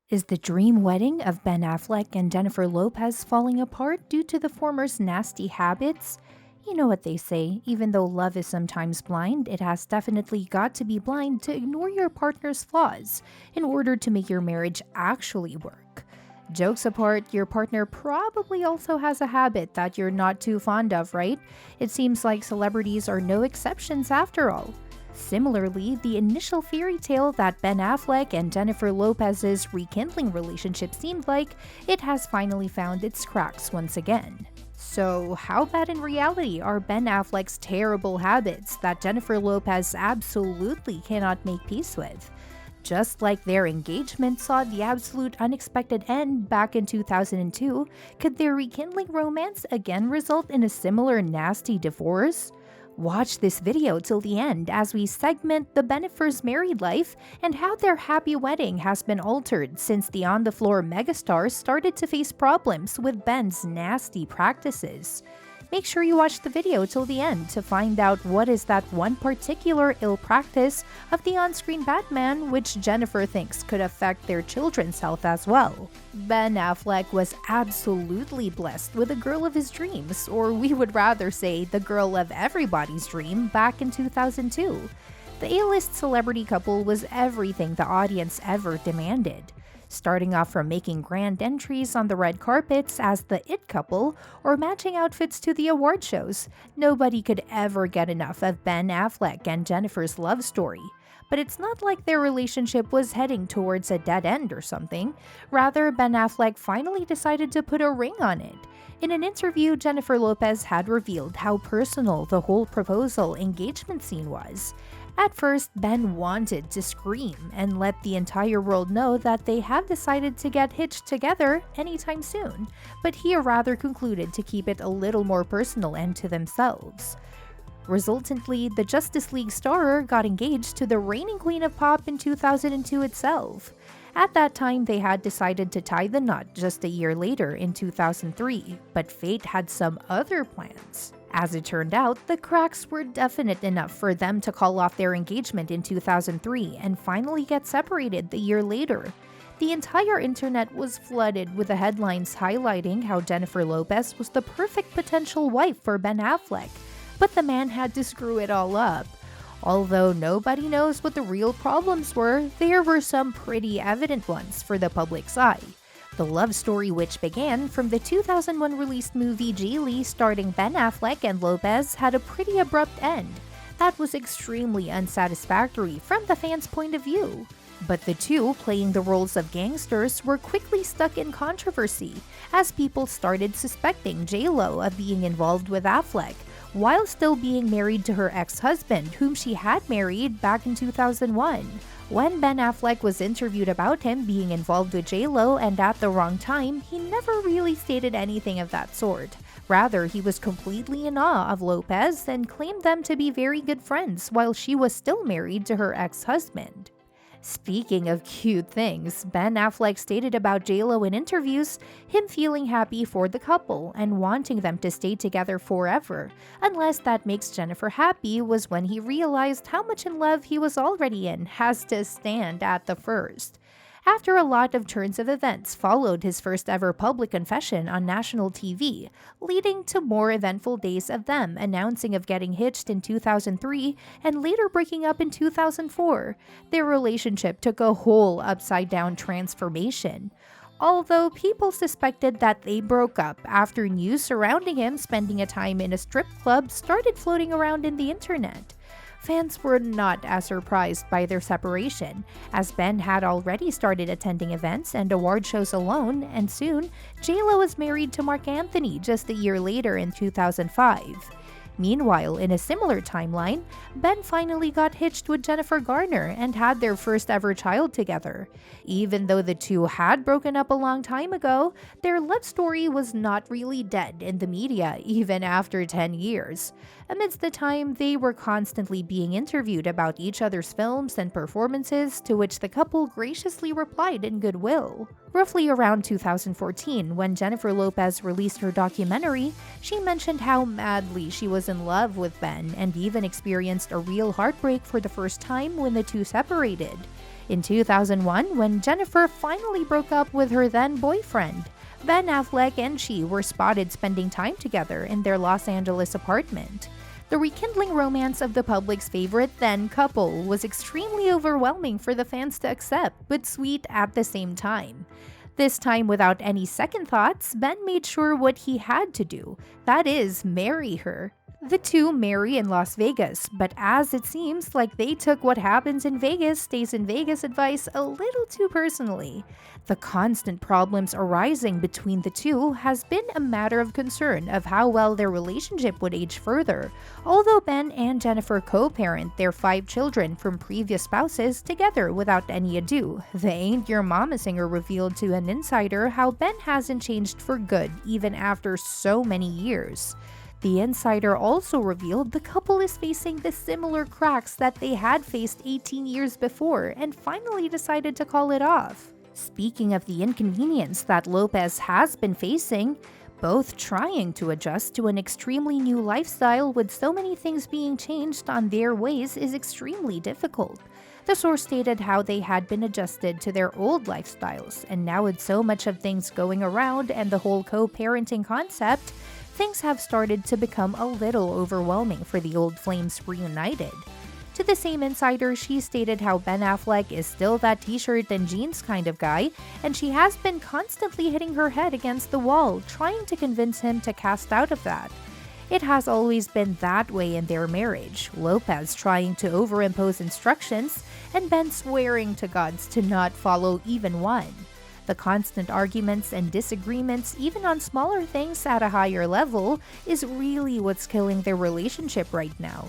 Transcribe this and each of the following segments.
Is the dream wedding of Ben Affleck and Jennifer Lopez falling apart due to the former's nasty habits? You know what they say, even though love is sometimes blind, it has definitely got to be blind to ignore your partner's flaws in order to make your marriage actually work. Jokes apart, your partner probably also has a habit that you're not too fond of, right? It seems like celebrities are no exceptions after all. Similarly, the initial fairy tale that Ben Affleck and Jennifer Lopez's rekindling relationship seemed like, it has finally found its cracks once again. So, how bad in reality are Ben Affleck's terrible habits that Jennifer Lopez absolutely cannot make peace with? Just like their engagement saw the absolute unexpected end back in 2002, could their rekindling romance again result in a similar nasty divorce? Watch this video till the end as we segment the Bennifer's married life and how their happy wedding has been altered since the on-the-floor megastar started to face problems with Ben's nasty practices. Make sure you watch the video till the end to find out what is that one particular ill practice of the on-screen Batman which Jennifer thinks could affect their children's health as well. Ben Affleck was absolutely blessed with a girl of his dreams, or we would rather say the girl of everybody's dream, back in 2002. The A-list celebrity couple was everything the audience ever demanded. Starting off from making grand entries on the red carpets as the it couple or matching outfits to the award shows, nobody could ever get enough of Ben Affleck and Jennifer's love story. But it's not like their relationship was heading towards a dead end or something. Rather, Ben Affleck finally decided to put a ring on it. In an interview, Jennifer Lopez had revealed how personal the whole proposal engagement scene was. At first, Ben wanted to scream and let the entire world know that they have decided to get hitched together anytime soon, but he rather concluded to keep it a little more personal and to themselves. Resultantly, the Justice League starer got engaged to the reigning queen of pop in 2002 itself. At that time, they had decided to tie the knot just a year later in 2003, but fate had some other plans. As it turned out, the cracks were definite enough for them to call off their engagement in 2003 and finally get separated the year later. The entire internet was flooded with the headlines highlighting how Jennifer Lopez was the perfect potential wife for Ben Affleck, but the man had to screw it all up. Although nobody knows what the real problems were, there were some pretty evident ones for the public's eye. The love story, which began from the 2001 released movie Geely starring Ben Affleck and Lopez, had a pretty abrupt end. That was extremely unsatisfactory from the fans' point of view. But the two, playing the roles of gangsters, were quickly stuck in controversy, as people started suspecting J.Lo of being involved with Affleck, while still being married to her ex-husband, whom she had married back in 2001. When Ben Affleck was interviewed about him being involved with J.Lo and at the wrong time, he never really stated anything of that sort. Rather, he was completely in awe of Lopez and claimed them to be very good friends while she was still married to her ex-husband. Speaking of cute things, Ben Affleck stated about J.Lo in interviews, him feeling happy for the couple and wanting them to stay together forever, unless that makes Jennifer happy, was when he realized how much in love he was already in has to stand at the first. After a lot of turns of events followed his first ever public confession on national TV, leading to more eventful days of them announcing of getting hitched in 2003 and later breaking up in 2004. Their relationship took a whole upside-down transformation. Although people suspected that they broke up after news surrounding him spending a time in a strip club started floating around in the internet. Fans were not as surprised by their separation, as Ben had already started attending events and award shows alone, and soon, J.Lo was married to Mark Anthony just a year later in 2005. Meanwhile, in a similar timeline, Ben finally got hitched with Jennifer Garner and had their first ever child together. Even though the two had broken up a long time ago, their love story was not really dead in the media even after 10 years. Amidst the time, they were constantly being interviewed about each other's films and performances, to which the couple graciously replied in goodwill. Roughly around 2014, when Jennifer Lopez released her documentary, she mentioned how madly she was in love with Ben and even experienced a real heartbreak for the first time when the two separated. In 2001, when Jennifer finally broke up with her then boyfriend, Ben Affleck and she were spotted spending time together in their Los Angeles apartment. The rekindling romance of the public's favorite then couple was extremely overwhelming for the fans to accept, but sweet at the same time. This time, without any second thoughts, Ben made sure what he had to do, that is, marry her. The two marry in Las Vegas, but as it seems like they took what happens in Vegas stays in Vegas advice a little too personally. The constant problems arising between the two has been a matter of concern of how well their relationship would age further, although Ben and Jennifer co-parent their 5 children from previous spouses together without any ado. The Ain't Your Mama singer revealed to an insider how Ben hasn't changed for good even after so many years. The insider also revealed the couple is facing the similar cracks that they had faced 18 years before and finally decided to call it off. Speaking of the inconvenience that Lopez has been facing, both trying to adjust to an extremely new lifestyle with so many things being changed on their ways is extremely difficult. The source stated how they had been adjusted to their old lifestyles, and now with so much of things going around and the whole co-parenting concept, things have started to become a little overwhelming for the old flames reunited. To the same insider, she stated how Ben Affleck is still that t-shirt and jeans kind of guy, and she has been constantly hitting her head against the wall, trying to convince him to cast out of that. It has always been that way in their marriage, Lopez trying to overimpose instructions, and Ben swearing to gods to not follow even one. The constant arguments and disagreements, even on smaller things at a higher level, is really what's killing their relationship right now.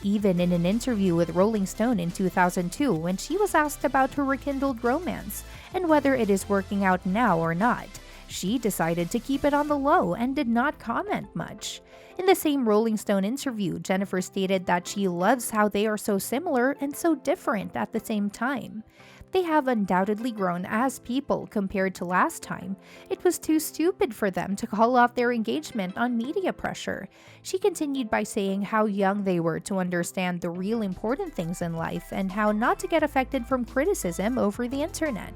Even in an interview with Rolling Stone in 2002, when she was asked about her rekindled romance and whether it is working out now or not, she decided to keep it on the low and did not comment much. In the same Rolling Stone interview, Jennifer stated that she loves how they are so similar and so different at the same time. They have undoubtedly grown as people compared to last time. It was too stupid for them to call off their engagement on media pressure. She continued by saying how young they were to understand the real important things in life and how not to get affected from criticism over the internet.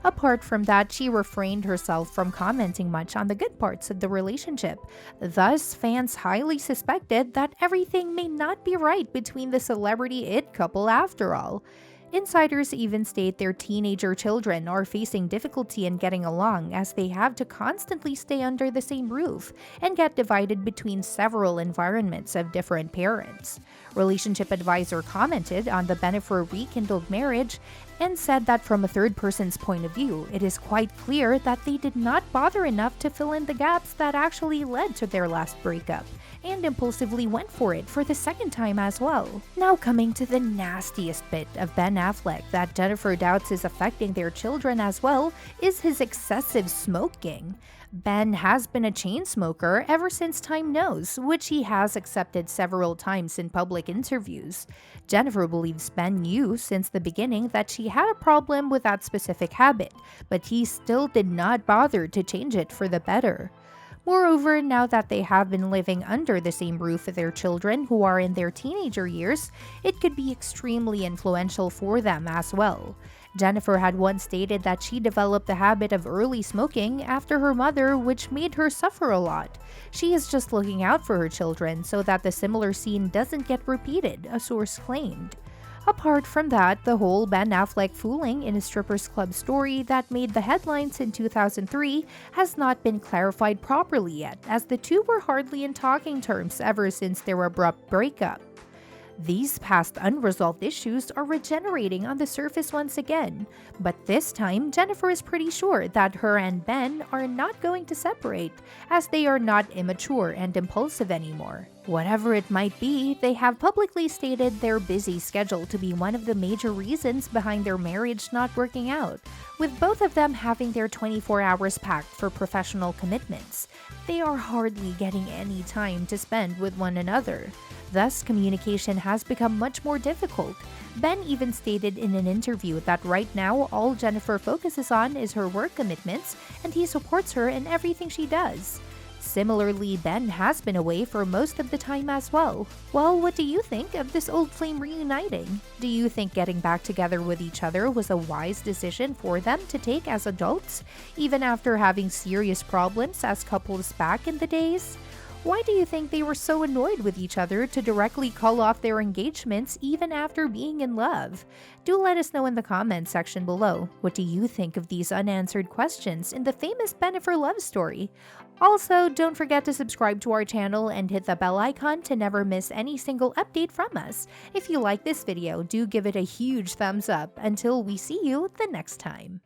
Apart from that, she refrained herself from commenting much on the good parts of the relationship. Thus, fans highly suspected that everything may not be right between the celebrity it couple after all. Insiders even state their teenager children are facing difficulty in getting along as they have to constantly stay under the same roof and get divided between several environments of different parents. Relationship advisor commented on the Bennifer rekindled marriage and said that from a third person's point of view, it is quite clear that they did not bother enough to fill in the gaps that actually led to their last breakup, and impulsively went for it for the second time as well. Now coming to the nastiest bit of Ben Affleck that Jennifer doubts is affecting their children as well is his excessive smoking. Ben has been a chain smoker ever since time knows, which he has accepted several times in public interviews. Jennifer believes Ben knew since the beginning that she had a problem with that specific habit, but he still did not bother to change it for the better. Moreover, now that they have been living under the same roof with their children who are in their teenager years, it could be extremely influential for them as well. Jennifer had once stated that she developed the habit of early smoking after her mother, which made her suffer a lot. She is just looking out for her children so that the similar scene doesn't get repeated, a source claimed. Apart from that, the whole Ben Affleck fooling in a strippers club story that made the headlines in 2003 has not been clarified properly yet, as the two were hardly in talking terms ever since their abrupt breakup. These past unresolved issues are regenerating on the surface once again, but this time Jennifer is pretty sure that her and Ben are not going to separate, as they are not immature and impulsive anymore. Whatever it might be, they have publicly stated their busy schedule to be one of the major reasons behind their marriage not working out, with both of them having their 24 hours packed for professional commitments. They are hardly getting any time to spend with one another. Thus, communication has become much more difficult. Ben even stated in an interview that right now all Jennifer focuses on is her work commitments, and he supports her in everything she does. Similarly, Ben has been away for most of the time as well. Well, what do you think of this old flame reuniting? Do you think getting back together with each other was a wise decision for them to take as adults, even after having serious problems as couples back in the days? Why do you think they were so annoyed with each other to directly call off their engagements even after being in love? Do let us know in the comments section below. What do you think of these unanswered questions in the famous Bennifer love story? Also, don't forget to subscribe to our channel and hit the bell icon to never miss any single update from us. If you like this video, do give it a huge thumbs up. Until we see you the next time.